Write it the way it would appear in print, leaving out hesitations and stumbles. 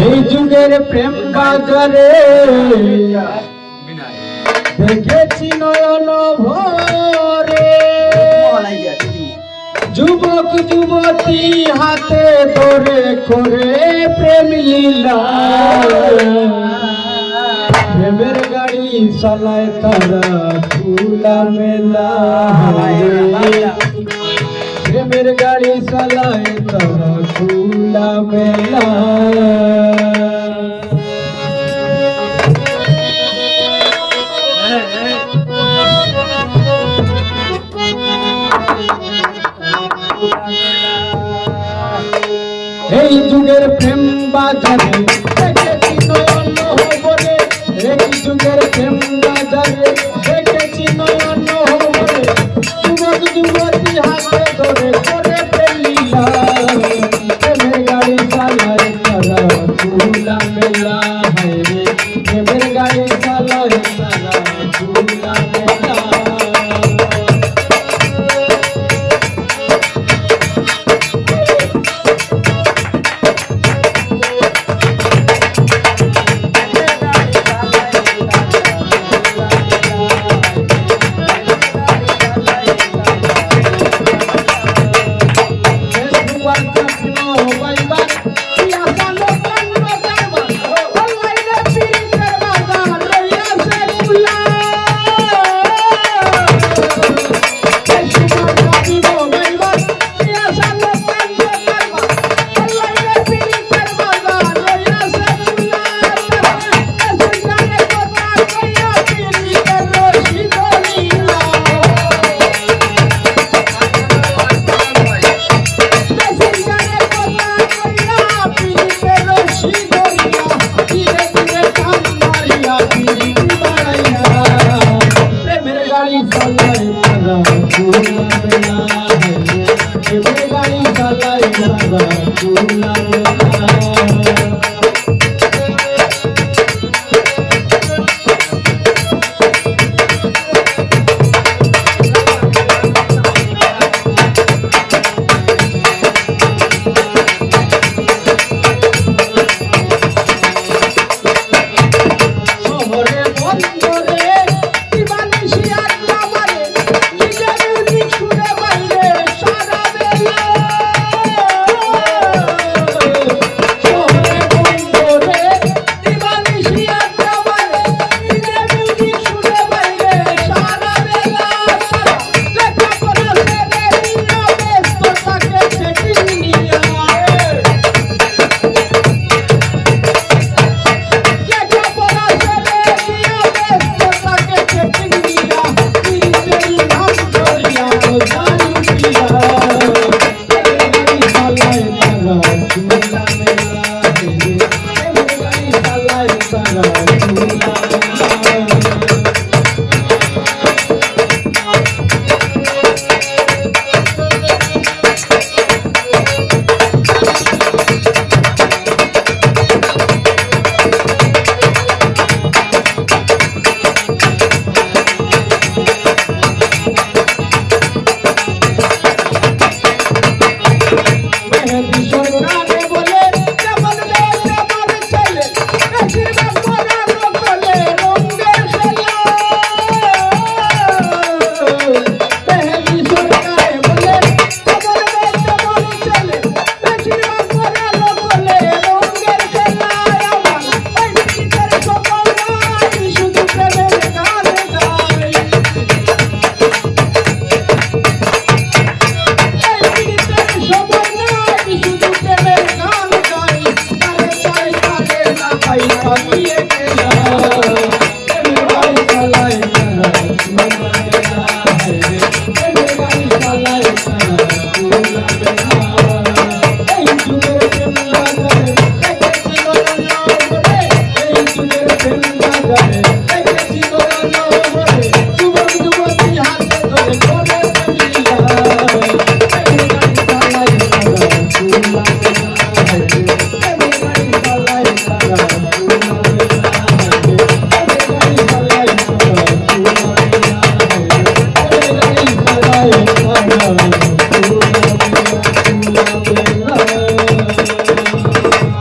এই যুগের প্রেম বাজারে দেখেছি নয়ন ভরে, যুবক যুবতী হাতে ধরে করে প্রেম লীলা। প্রেমের গাড়ি চালায় তারা খোলা মেলা, প্রেমের গাড়ি চালায় তারা খোলা মেলা। এই যুগের প্রেম বাজারে দেখেছি নয়ন ভরে, এই যুগের প্রেম বাজারে দেখেছি নয়ন ভরে, যুবক যুবতী হাতে ধরে করে প্রেম লীলা। প্রেমের গাড়ি চালায় তারা খোলা মেলা, প্রেমের গাড়ি চালায়